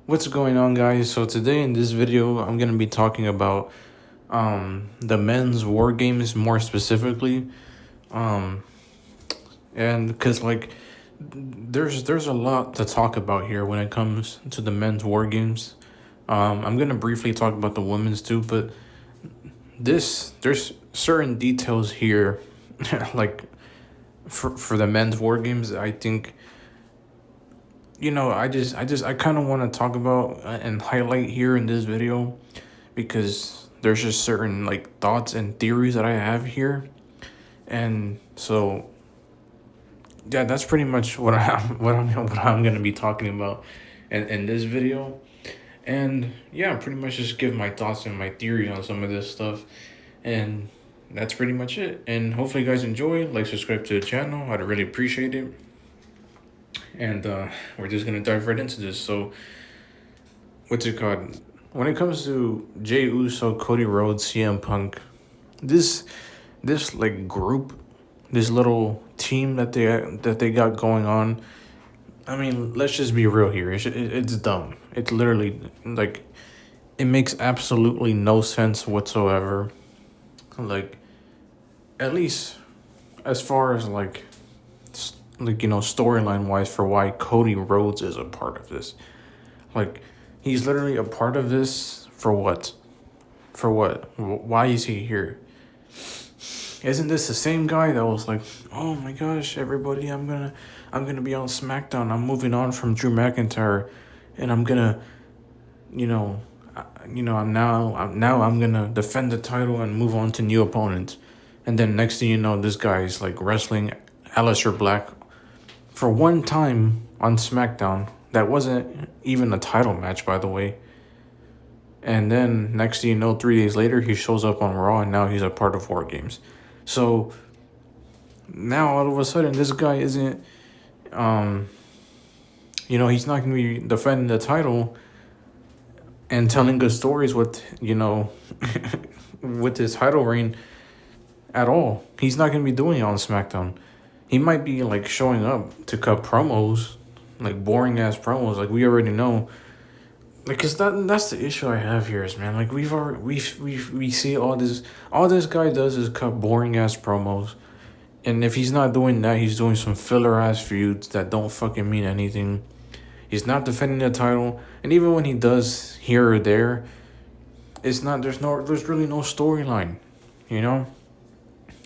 What's going on, guys? So today in this video I'm gonna be talking about the men's war games more specifically. um and because there's a lot to talk about here when it comes to the men's war games. I'm gonna briefly talk about the women's too, but there's certain details here like for the men's war games. I think, I kind of want to talk about and highlight here in this video, because there's just certain like thoughts and theories that I have here. And so yeah, that's pretty much what I'm gonna be talking about in this video. And yeah, pretty much just give my thoughts and my theories on some of this stuff. And that's pretty much it. And hopefully you guys enjoy. Like, subscribe to the channel. I'd really appreciate it. And we're just gonna dive right into this. So what's it called? When it comes to Jey Uso, Cody Rhodes, CM Punk, this like group, this little team that they got going on. I mean, let's just be real here. It's dumb. It's literally like, it makes absolutely no sense whatsoever. Like, at least as far as storyline wise, for why Cody Rhodes is a part of this. Like, he's literally a part of this for what? For what? Why is he here? Isn't this the same guy that was like, "Oh my gosh, everybody, I'm gonna be on SmackDown. I'm moving on from Drew McIntyre, and I'm gonna, you know, I'm gonna defend the title and move on to new opponents." And then next thing you know, this guy is like wrestling Aleister Black for one time on SmackDown. That wasn't even a title match, by the way. And then next thing you know, 3 days later, he shows up on Raw, and now he's a part of Wargames. So now all of a sudden, this guy isn't, he's not going to be defending the title and telling good stories with, with his title reign at all. He's not going to be doing it on SmackDown. He might be like showing up to cut promos, like boring ass promos, like we already know. Like, cause that's the issue I have here is, man, like we see all this guy does is cut boring ass promos. And if he's not doing that, he's doing some filler ass feuds that don't fucking mean anything. He's not defending the title, and even when he does here or there, there's really no storyline, you know?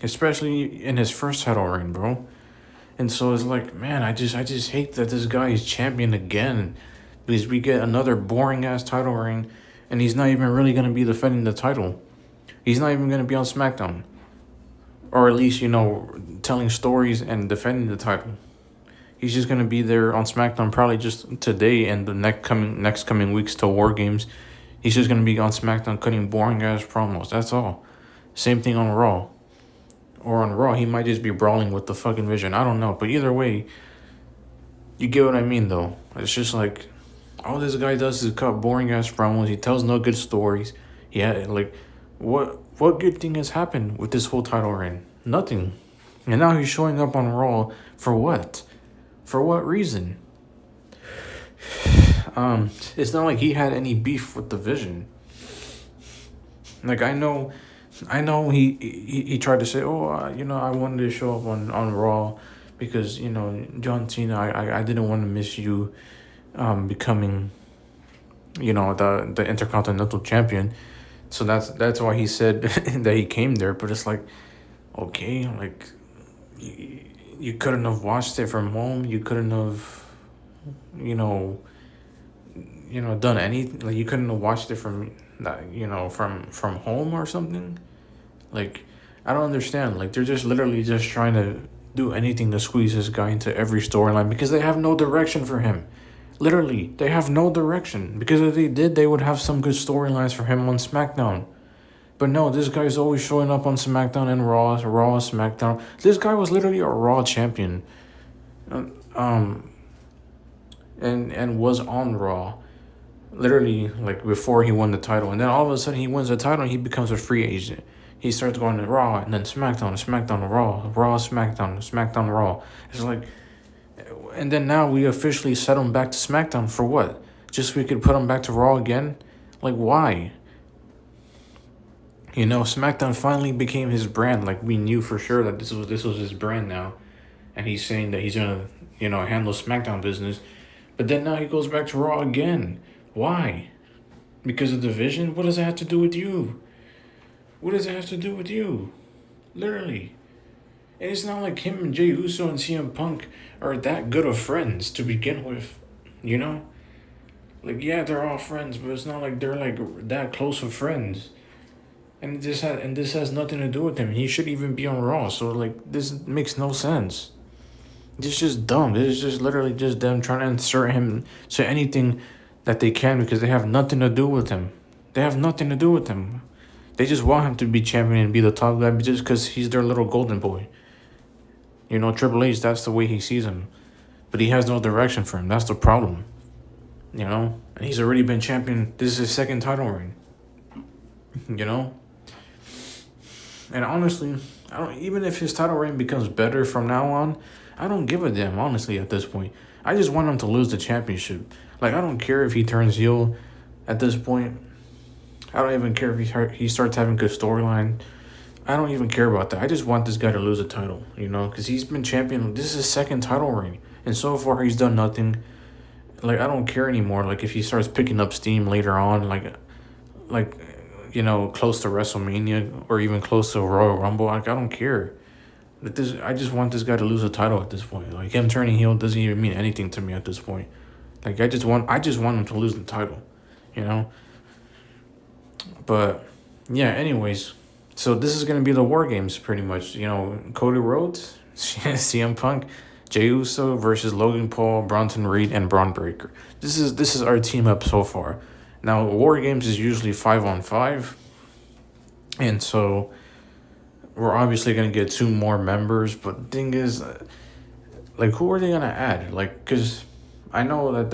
Especially in his first title reign, bro. And so it's like, man, I just hate that this guy is champion again. Because we get another boring ass title reign, and he's not even really gonna be defending the title. He's not even gonna be on SmackDown, or at least telling stories and defending the title. He's just gonna be there on SmackDown probably just today and the next coming weeks till War Games. He's just gonna be on SmackDown cutting boring ass promos. That's all. Same thing on Raw. Or on Raw, he might just be brawling with the fucking Vision. I don't know, but either way, you get what I mean, though. It's just like, all this guy does is cut boring ass promos. He tells no good stories. Yeah, like, what good thing has happened with this whole title reign? Nothing. And now he's showing up on Raw for what? For what reason? It's not like he had any beef with the Vision. Like, I know he tried to say, I wanted to show up on Raw because, John Cena, I didn't want to miss you becoming, the Intercontinental Champion. So that's why he said that he came there. But it's like, okay, like, you couldn't have watched it from home. You couldn't have, done anything. Like, you couldn't have watched it from from home or something. Like, I don't understand. Like, they're just literally just trying to do anything to squeeze this guy into every storyline because they have no direction for him. Literally, they have no direction. Because if they did, they would have some good storylines for him on SmackDown. But no, this guy's always showing up on SmackDown and Raw, SmackDown. This guy was literally a Raw champion. And was on Raw. Literally, like, before he won the title. And then all of a sudden, he wins the title and he becomes a free agent. He starts going to Raw and then SmackDown, Raw, SmackDown, Raw. It's like, and then now we officially set him back to SmackDown for what? just so we could put him back to Raw again? Like, why? You know, SmackDown finally became his brand. Like, we knew for sure that this was his brand now, and he's saying that he's gonna, handle SmackDown business. But then now he goes back to Raw again. Why? Because of the division? What does that have to do with you? What does it have to do with you? Literally. And it's not like him and Jey Uso and CM Punk are that good of friends to begin with. You know? Like, yeah, they're all friends, but it's not like they're like that close of friends. And this has nothing to do with him. He should even be on Raw. So like this makes no sense. This is just dumb. This is just literally just them trying to insert him to anything that they can because they have nothing to do with him. They have nothing to do with him. They just want him to be champion and be the top guy just because he's their little golden boy. You know, Triple H, that's the way he sees him. But he has no direction for him. That's the problem. You know? And he's already been champion. This is his second title reign. You know? And honestly, I don't. Even if his title reign becomes better from now on, I don't give a damn, honestly, at this point. I just want him to lose the championship. Like, I don't care if he turns heel at this point. I don't even care if he starts having good storyline. I don't even care about that. I just want this guy to lose a title, because he's been champion. This is his second title reign. And so far, he's done nothing. Like, I don't care anymore. Like, if he starts picking up steam later on, close to WrestleMania or even close to Royal Rumble, like, I don't care. I just want this guy to lose a title at this point. Like, him turning heel doesn't even mean anything to me at this point. Like, I just want him to lose the title, But yeah, anyways, so this is gonna be the War Games pretty much. Cody Rhodes, CM Punk, Jey Uso versus Logan Paul, Bronson Reed, and Braun Breaker. This is our team up so far. Now, War Games is usually 5-on-5, and so we're obviously gonna get 2 more members. But the thing is, like, who are they gonna add? Like, cause I know that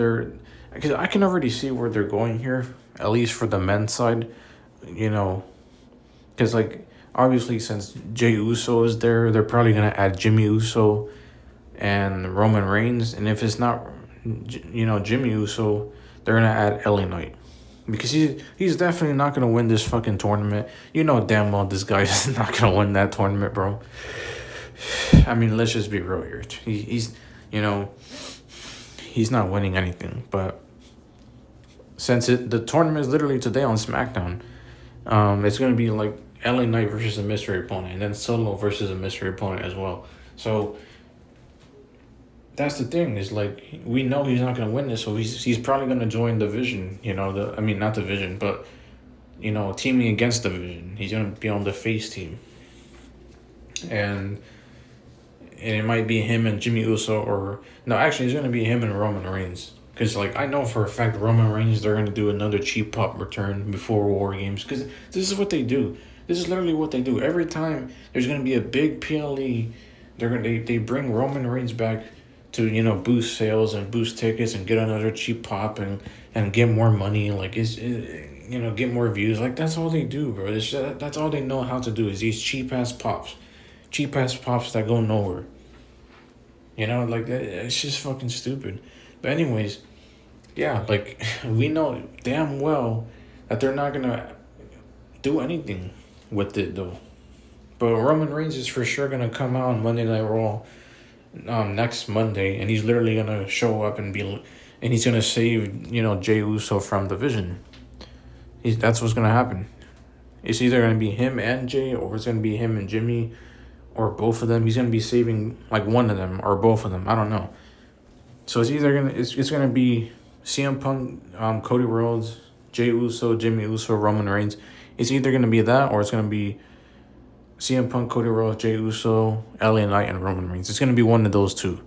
because I can already see where they're going here, at least for the men's side, because like obviously since Jey Uso is there, they're probably gonna add Jimmy Uso and Roman Reigns, and if it's not, Jimmy Uso, they're gonna add LA Knight. Because he's definitely not going to win this fucking tournament. You know damn well this guy is not going to win that tournament, bro. I mean, let's just be real here. He's not winning anything. But since the tournament is literally today on SmackDown, it's going to be like LA Knight versus a mystery opponent. And then Solo versus a mystery opponent as well. So that's the thing, is like, we know he's not going to win this, so he's probably going to join the Vision, not the Vision, but, teaming against the Vision. He's going to be on the face team. And it might be him and Jimmy Uso, it's going to be him and Roman Reigns. Because, like, I know for a fact Roman Reigns, they're going to do another cheap pop return before War Games. Because this is what they do. This is literally what they do. Every time there's going to be a big PLE, they bring Roman Reigns back to boost sales and boost tickets and get another cheap pop and get more money, like get more views. Like, that's all they do, bro. That's all they know how to do, is these cheap ass pops that go nowhere. Like, it's just fucking stupid. But anyways, yeah, like, we know damn well that they're not gonna do anything with it though. But Roman Reigns is for sure gonna come out on Monday Night Raw next Monday, and he's literally gonna show up and he's gonna save Jey Uso from the Vision. That's what's gonna happen. It's either gonna be him and Jey, or it's gonna be him and Jimmy, or both of them. He's gonna be saving like one of them or both of them. I don't know. So it's either gonna be CM Punk, Cody Rhodes, Jey Uso, Jimmy Uso, Roman Reigns. It's either gonna be that, or it's gonna be CM Punk, Cody Rhodes, Jey Uso, LA Knight, and Roman Reigns. It's gonna be one of those two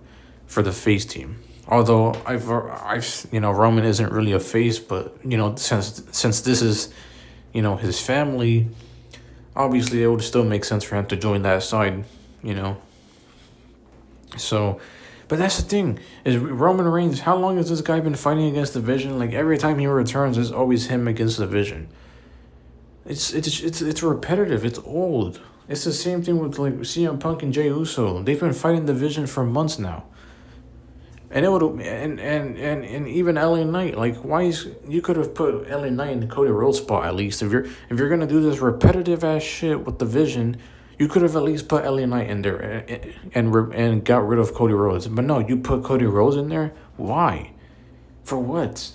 for the face team. Although I've Roman isn't really a face, but since this is his family, obviously it would still make sense for him to join that side. So, but that's the thing, is Roman Reigns. How long has this guy been fighting against the Vision? Like, every time he returns, it's always him against the Vision. It's repetitive. It's old. It's the same thing with like CM Punk and Jey Uso. They've been fighting the Vision for months now. And it would and even LA Knight, like why is you could have put LA Knight in the Cody Rhodes spot at least. If you're gonna do this repetitive ass shit with the Vision, you could have at least put LA Knight in there and got rid of Cody Rhodes. But no, you put Cody Rhodes in there. Why? For what?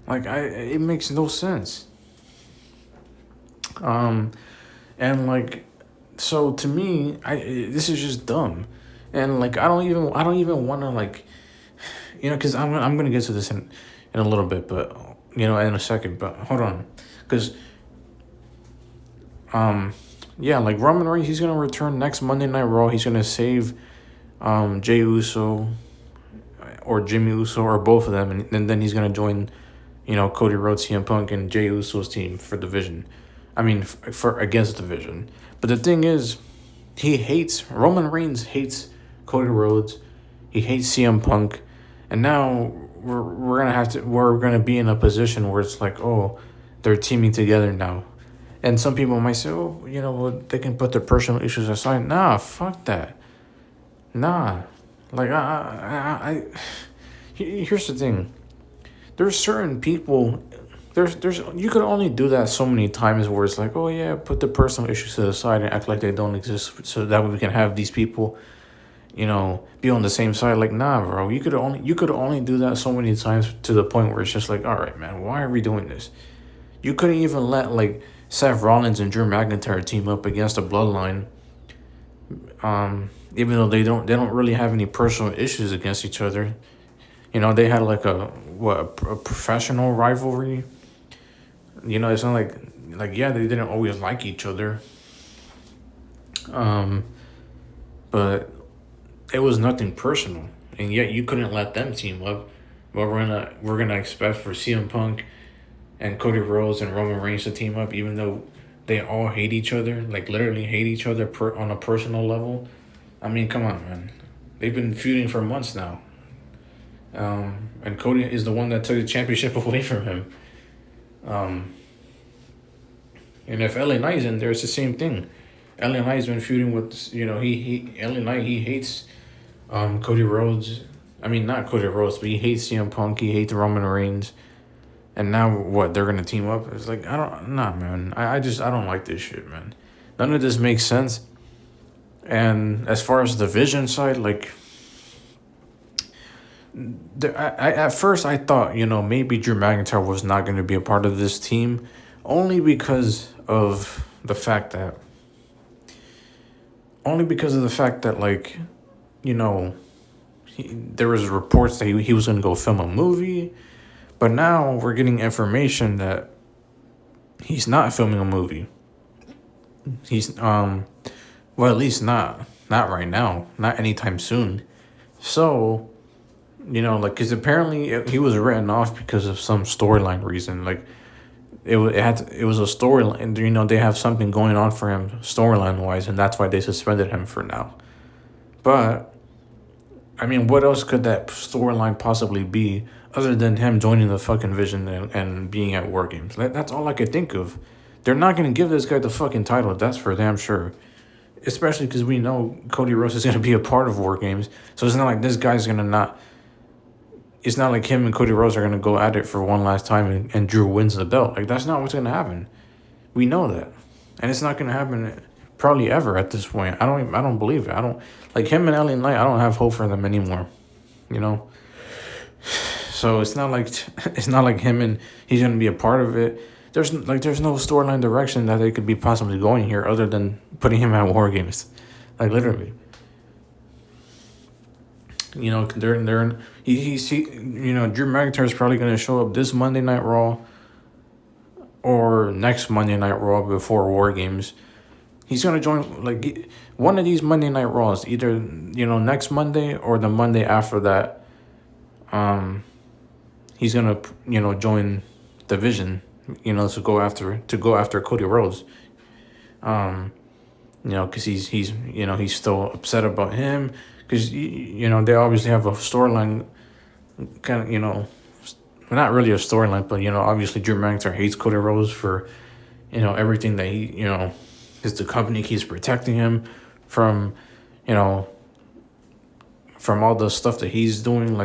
Like it makes no sense. And like, so to me, this is just dumb, and like I don't even want to like, because I'm gonna get to this in a little bit, but in a second. But hold on, because yeah, like Roman Reigns, he's gonna return next Monday Night Raw. He's gonna save Jey Uso or Jimmy Uso or both of them, and then he's gonna join, Cody Rhodes, CM Punk, and Jey Uso's team for Division. I mean, for against Division. But the thing is, Roman Reigns hates Cody Rhodes. He hates CM Punk, and now we're gonna be in a position where it's like, oh, they're teaming together now. And some people might say, oh, well, they can put their personal issues aside. Nah, fuck that. Nah, like here's the thing. There's certain people. There's you could only do that so many times where it's like, oh yeah, put the personal issues to the side and act like they don't exist, so that we can have these people, be on the same side. Like, nah, bro, you could only do that so many times to the point where it's just like, all right, man, why are we doing this? You couldn't even let like Seth Rollins and Drew McIntyre team up against the Bloodline. Even though they don't really have any personal issues against each other. They had like a professional rivalry. It's not like yeah, they didn't always like each other. But it was nothing personal, and yet you couldn't let them team up. But we're gonna expect for CM Punk and Cody Rhodes and Roman Reigns to team up, even though they all hate each other, like literally hate each other on a personal level. I mean, come on, man. They've been feuding for months now. And Cody is the one that took the championship away from him. And if LA Knight's in there, it's the same thing. LA Knight's been feuding with, LA Knight, he hates Cody Rhodes. I mean, not Cody Rhodes, but he hates CM Punk, he hates Roman Reigns. And now what, they're going to team up? It's like, man. I don't like this shit, man. None of this makes sense. And as far as the Vision side, like, at first I thought, maybe Drew McIntyre was not going to be a part of this team, only because of the fact that, like, there was reports that he was going to go film a movie, but now we're getting information that he's not filming a movie. He's well, at least not right now, not anytime soon. So, because apparently he was written off because of some storyline reason. Like, it was a storyline. They have something going on for him storyline wise, and that's why they suspended him for now. But I mean, what else could that storyline possibly be other than him joining the fucking Vision and being at Wargames? That's all I could think of. They're not gonna give this guy the fucking title. That's for damn sure. Especially because we know Cody Rhodes is going to be a part of Wargames. So it's not like this guy's going to not... It's not like him and Cody Rhodes are going to go at it for one last time and Drew wins the belt. Like, that's not what's going to happen. We know that. And it's not going to happen probably ever at this point. I don't believe it. I don't... Like, him and LA Knight, I don't have hope for them anymore. So it's not like him and he's going to be a part of it. There's no storyline direction that they could be possibly going here other than putting him at Wargames, like literally. Drew McIntyre is probably gonna show up this Monday Night Raw or next Monday Night Raw before Wargames. He's gonna join like one of these Monday Night Raws, either next Monday or the Monday after that. He's gonna join the Vision. To go after Cody Rhodes. Because he's still upset about him. Because, they obviously have a storyline, kind of, not really a storyline, but, obviously Drew McIntyre hates Cody Rhodes for, everything that he, because the company keeps protecting him from from all the stuff that he's doing,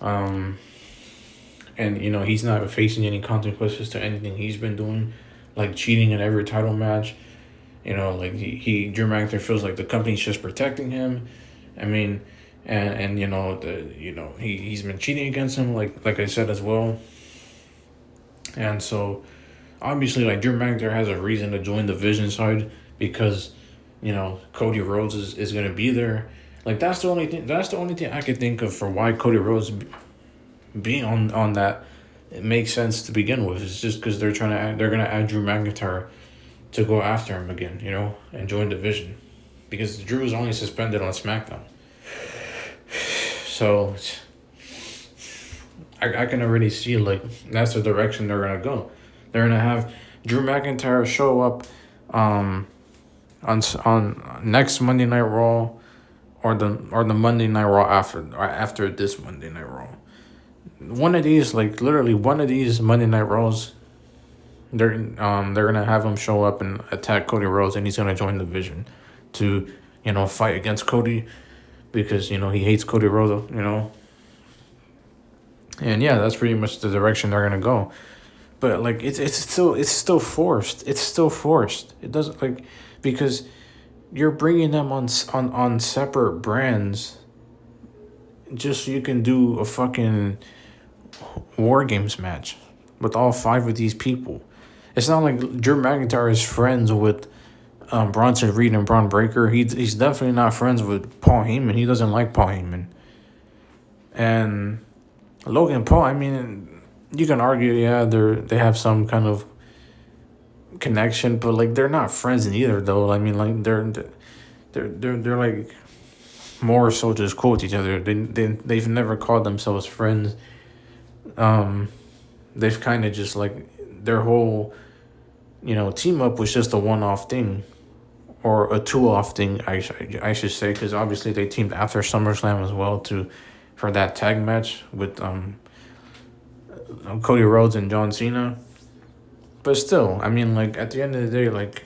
and he's not facing any consequences to anything he's been doing, like cheating in every title match. Like he Drew McIntyre feels like the company's just protecting him. I mean, and he's been cheating against him, like I said as well. And so obviously, like, Drew McIntyre has a reason to join the Vision side because Cody Rhodes is gonna be there. Like, that's the only thing. That's the only thing I could think of for why Cody Rhodes being on that. It makes sense to begin with. It's just because they're gonna add Drew McIntyre to go after him again, and join the Vision, because Drew is only suspended on SmackDown. So I can already see, like, that's the direction they're gonna go. They're gonna have Drew McIntyre show up on next Monday Night Raw, or the Monday Night Raw after this Monday Night Raw. One of these, like, literally one of these Monday Night Raws, they're gonna have him show up and attack Cody Rhodes, and he's gonna join the Vision to fight against Cody, because he hates Cody Rhodes, and yeah, that's pretty much the direction they're gonna go. But, like, it's still forced. It's still forced. It doesn't, like, because you're bringing them on separate brands just so you can do a fucking Wargames match with all 5 of these people. It's not like Drew McIntyre is friends with Bronson Reed and Braun Breaker. He's definitely not friends with Paul Heyman. He doesn't like Paul Heyman. And Logan Paul, I mean, you can argue, yeah, they have some kind of connection, but, like, they're not friends either, though. I mean, like, they're like more so just cool with each other. They've never called themselves friends. They've kind of just, like, their whole team up was just a one-off thing, or a two-off thing, I should say, because obviously they teamed after SummerSlam as well for that tag match with Cody Rhodes and John Cena. But still, I mean, like, at the end of the day, like,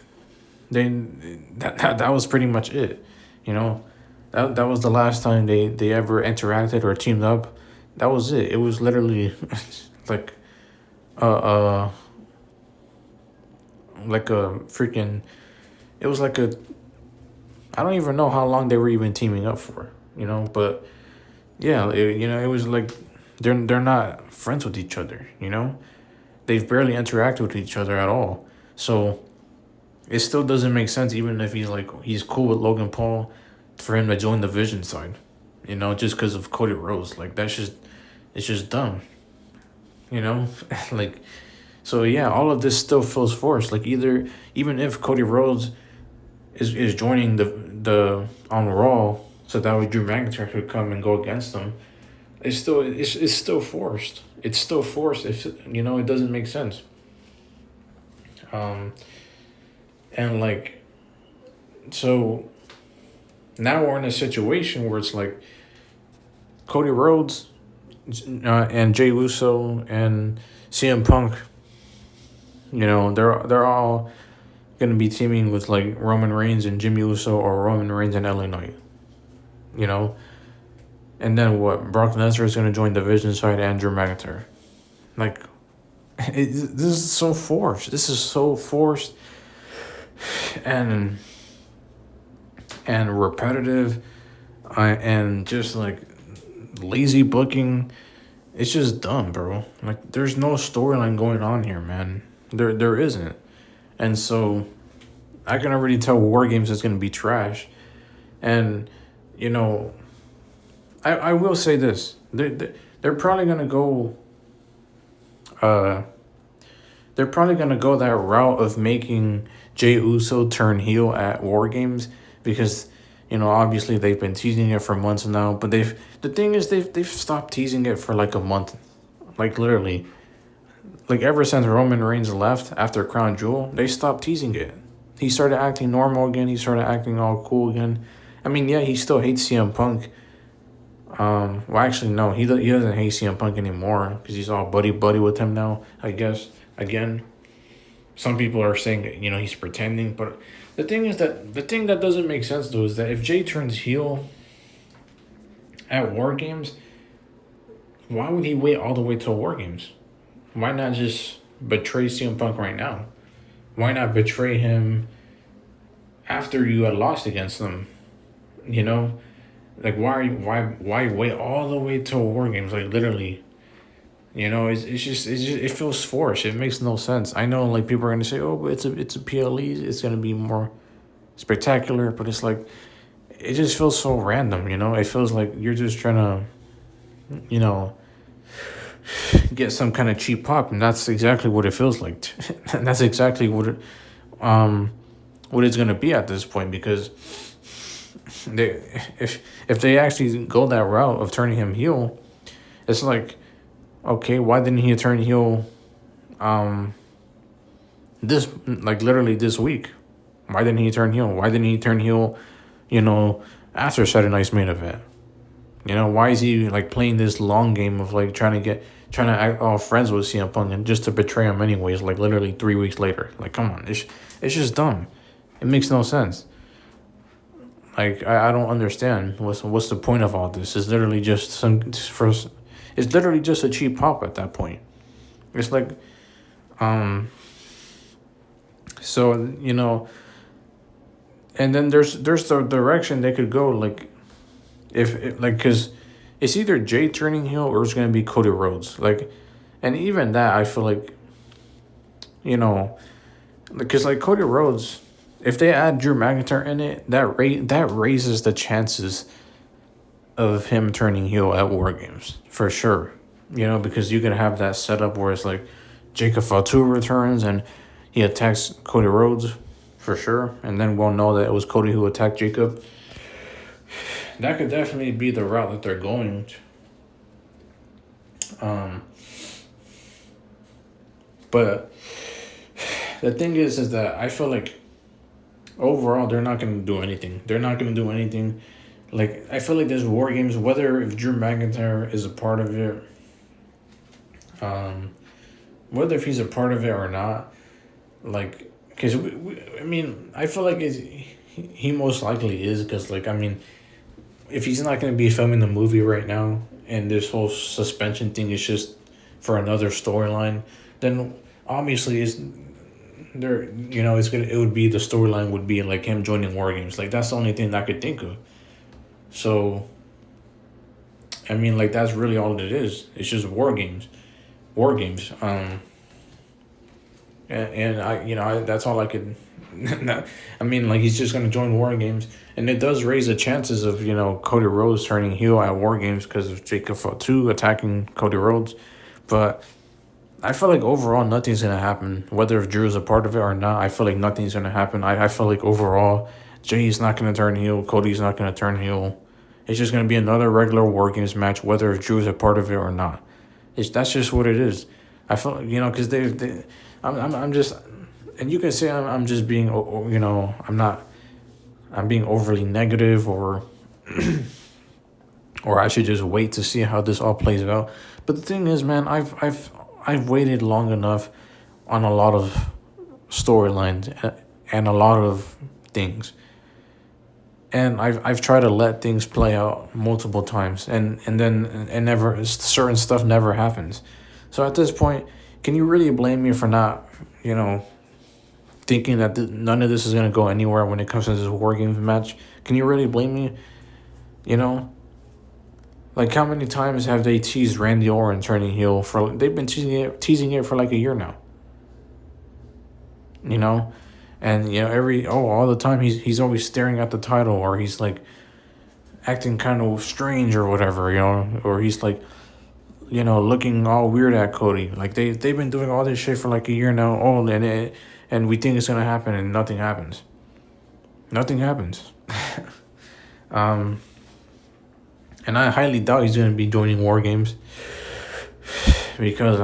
that was pretty much it. That was the last time they ever interacted or teamed up. That was it. It was literally like like a freaking, it was like a, I don't even know how long they were even teaming up for, but yeah, it was like they're not friends with each other, they've barely interacted with each other at all. So it still doesn't make sense, even if he's cool with Logan Paul, for him to join the Vision side, just because of Cody Rhodes. Like, it's just dumb, like. So yeah, all of this still feels forced. Like, even if Cody Rhodes is joining the on Raw, so that way Drew McIntyre could come and go against them, it's still forced. It's still forced. If it doesn't make sense. And, like, so now we're in a situation where it's like Cody Rhodes and Jey Uso and CM Punk. They're all gonna be teaming with, like, Roman Reigns and Jimmy Uso, or Roman Reigns and LA Knight. And then what? Brock Lesnar is gonna join the Vision side, and Drew McIntyre. Like, this is so forced. This is so forced, and repetitive, and just, like, lazy booking. It's just dumb, bro. Like, there's no storyline going on here, man. There isn't. And so I can already tell Wargames is going to be trash. And, I will say this. They're probably going to go... they're probably going to go that route of making Jey Uso turn heel at Wargames, because, obviously they've been teasing it for months now. But the thing is, they've stopped teasing it for, like, a month. Like, literally. Like, ever since Roman Reigns left after Crown Jewel, they stopped teasing it. He started acting normal again. He started acting all cool again. I mean, yeah, he still hates CM Punk. Well, actually, no, he doesn't hate CM Punk anymore, because he's all buddy with him now, I guess. Again, some people are saying that, he's pretending. But the thing that doesn't make sense, though, is that if Jey turns heel, at War Games, why would he wait all the way till War Games? Why not just betray CM Punk right now? Why not betray him after you had lost against them? You know, like why wait all the way till War Games? Like literally, it feels forced. It makes no sense. I know like people are gonna say, oh, but it's a PLE. It's gonna be more spectacular, but it's like it just feels so random. It feels like you're just trying to, you know, get some kind of cheap pop, and that's exactly what it feels like. And that's exactly what it's gonna be at this point because they if they actually go that route of turning him heel, it's like okay, why didn't he turn heel this like literally this week? Why didn't he turn heel? Why didn't he turn heel, you know, after Saturday Night's main event? Why is he like playing this long game of like trying to act all friends with CM Punk and just to betray him anyways, like literally 3 weeks later? Like, come on, it's just dumb. It makes no sense. Like, I don't understand what's the point of all this. It's literally just it's literally just a cheap pop at that point. It's like, so and then there's the direction they could go. Like, if like because it's either Jay turning heel or it's gonna be Cody Rhodes. Like, and even that I feel like, because like Cody Rhodes, if they add Drew McIntyre in it, that raises the chances of him turning heel at War Games for sure. Because you can have that setup where it's like Jacob Fatu returns and he attacks Cody Rhodes for sure, and then we'll know that it was Cody who attacked Jacob. That could definitely be the route that they're going. But the thing is that I feel like overall they're not gonna do anything. They're not gonna do anything. Like, I feel like there's War Games, whether if Drew McIntyre is a part of it, whether if he's a part of it or not, like, because I mean, I feel like he most likely is, because like, I mean, if he's not going to be filming the movie right now and this whole suspension thing is just for another storyline, then obviously it's there. It would be the storyline would be like him joining War Games. Like, that's the only thing I could think of. So, I mean, like, that's really all it is. It's just War Games. And that's all I could. I mean, like, he's just gonna join War Games, and it does raise the chances of Cody Rhodes turning heel at War Games because of Jacob Fatu attacking Cody Rhodes, but I feel like overall nothing's gonna happen. Whether if Drew's a part of it or not, I feel like nothing's gonna happen. I feel like overall, Jay's not gonna turn heel, Cody's not gonna turn heel. It's just gonna be another regular War Games match, whether if Drew's a part of it or not. That's just what it is. I feel because I'm just, and you can say I'm just being I'm being overly negative, or or I should just wait to see how this all plays out. But the thing is, man, I've waited long enough on a lot of storylines and a lot of things. And I've tried to let things play out multiple times, and never, certain stuff never happens. So at this point, can you really blame me for not, thinking that none of this is gonna go anywhere when it comes to this War Games match? Can you really blame me? Like, how many times have they teased Randy Orton turning heel for? They've been teasing it for like a year now. And all the time he's always staring at the title, or he's like acting kind of strange or whatever, or he's like looking all weird at Cody. Like, they've been doing all this shit for like a year now. Oh, and we think it's gonna happen, and nothing happens. Nothing happens. And I highly doubt he's gonna be joining War Games because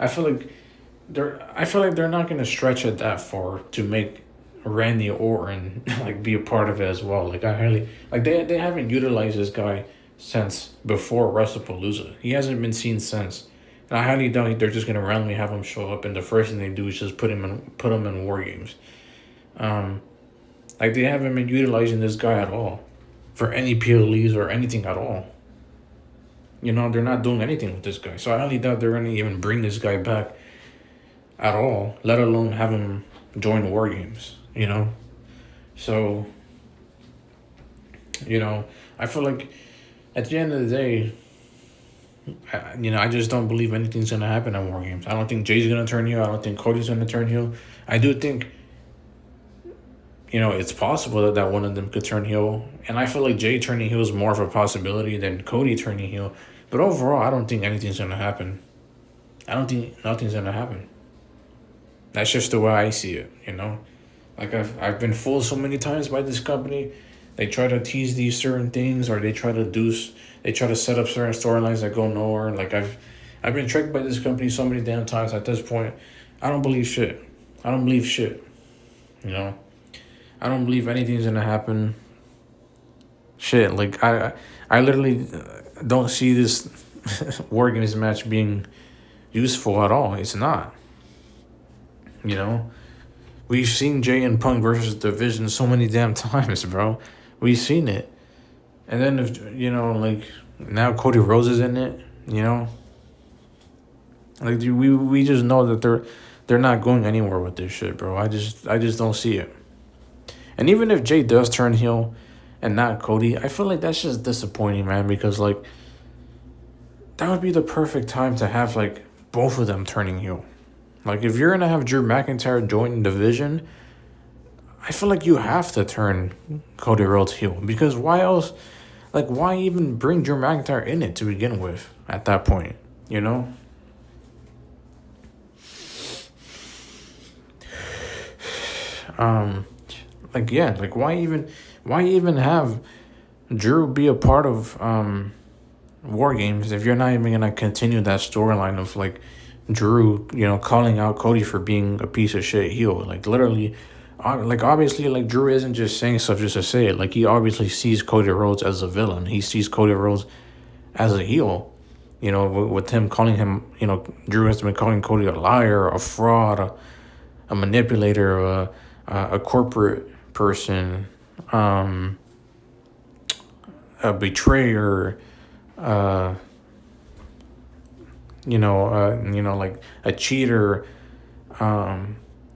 I feel like they're not gonna stretch it that far to make Randy Orton like be a part of it as well. Like, I highly like they haven't utilized this guy since before WrestlePalooza. He hasn't been seen since. And I highly doubt they're just gonna randomly have him show up, and the first thing they do is just put him in War Games. Like they haven't been utilizing this guy at all for any PLEs or anything at all. You know, they're not doing anything with this guy. So I highly doubt they're gonna even bring this guy back at all, let alone have him join War Games. You know, so I feel like at the end of the day, I just don't believe anything's gonna happen at War Games. I don't think Jay's gonna turn heel. I don't think Cody's gonna turn heel. I do think, it's possible that one of them could turn heel, and I feel like Jay turning heel is more of a possibility than Cody turning heel. But overall, I don't think anything's gonna happen. I don't think nothing's gonna happen. That's just the way I see it. Like I've been fooled so many times by this company. They try to tease these certain things, or they try to set up certain storylines that go nowhere. Like I've been tricked by this company so many damn times. At this point, I don't believe shit. I don't believe shit. I don't believe anything's gonna happen. Shit, like I literally don't see this War Games match being useful at all. It's not. We've seen Jay and Punk versus Division so many damn times, bro. We've seen it. And then if like now Cody Rhodes is in it, like we just know that they're not going anywhere with this shit, bro. I just don't see it. And even if Jay does turn heel and not Cody, I feel like that's just disappointing, man, because like that would be the perfect time to have like both of them turning heel. Like if you're gonna have Drew McIntyre join the division, I feel like you have to turn Cody Rhodes heel, because why else? Like why even bring Drew McIntyre in it to begin with at that point? Like why even have Drew be a part of War Games if you're not even gonna continue that storyline of like Drew, calling out Cody for being a piece of shit heel. Like literally, like obviously, like Drew isn't just saying stuff just to say it. Like he obviously sees Cody Rhodes as a villain. He sees Cody Rhodes as a heel. With him calling him, Drew has been calling Cody a liar, a fraud, a manipulator, a corporate person, a betrayer, like a cheater, a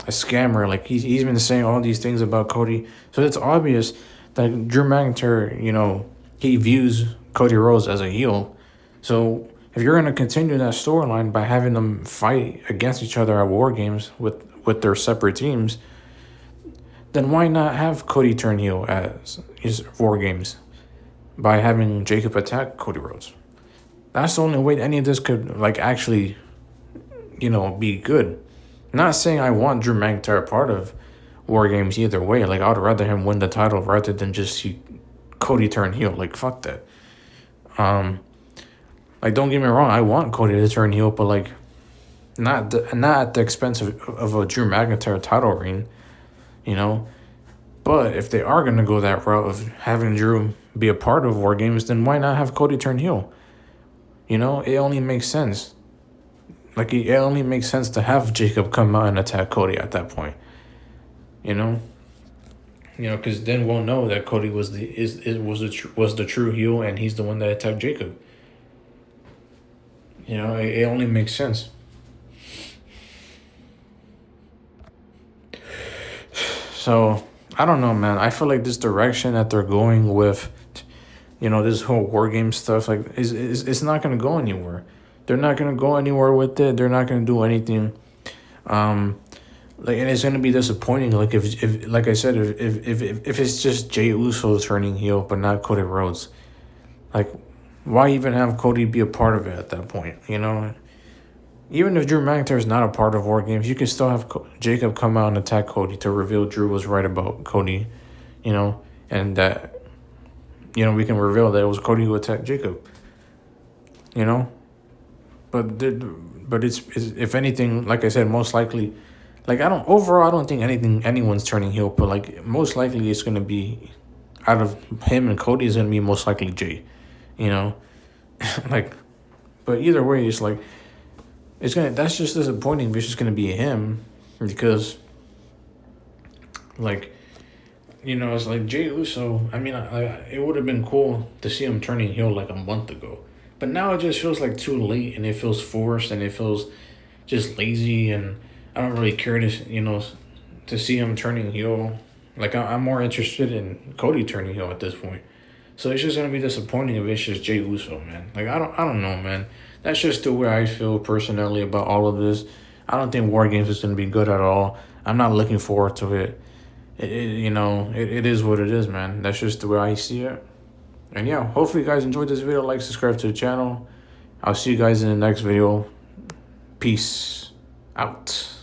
scammer. Like he's been saying all these things about Cody. So it's obvious that Drew McIntyre, he views Cody Rhodes as a heel. So if you're gonna continue that storyline by having them fight against each other at War Games with their separate teams, then why not have Cody turn heel as his War Games by having Jacob attack Cody Rhodes? That's the only way any of this could like actually, be good. Not saying I want Drew McIntyre part of War Games either way. Like I would rather him win the title rather than just see Cody turn heel. Like fuck that. Like don't get me wrong, I want Cody to turn heel, but like not at the expense of a Drew McIntyre title reign. But if they are gonna go that route of having Drew be a part of War Games, then why not have Cody turn heel? It only makes sense. Like it only makes sense to have Jacob come out and attack Cody at that point. Because then we'll know that Cody was the true heel, and he's the one that attacked Jacob. It only makes sense. So I don't know, man. I feel like this direction that they're going with, this whole War Game stuff, like it's not gonna go anywhere. They're not gonna go anywhere with it. They're not gonna do anything. And it's gonna be disappointing. Like if like I said, if it's just Jey Uso turning heel but not Cody Rhodes, like why even have Cody be a part of it at that point? Even if Drew McIntyre is not a part of War Games, you can still have Jacob come out and attack Cody to reveal Drew was right about Cody, and that, we can reveal that it was Cody who attacked Jacob, But it's if anything, like I said, most likely, like I don't think anyone's turning heel, but like most likely it's gonna be out of him and Cody is gonna be most likely Jay, like, but either way, it's like. That's just disappointing. It's just gonna be him, because, like, you know, it's like Jey Uso. I mean, it would have been cool to see him turning heel like a month ago, but now it just feels like too late, and it feels forced, and it feels just lazy, and I don't really care to to see him turning heel. Like I'm more interested in Cody turning heel at this point. So it's just gonna be disappointing if it's just Jey Uso, man. Like I don't know, man. That's just the way I feel personally about all of this. I don't think War Games is gonna be good at all. I'm not looking forward to it. It is what it is, man. That's just the way I see it. And yeah, hopefully you guys enjoyed this video. Like, subscribe to the channel. I'll see you guys in the next video. Peace out.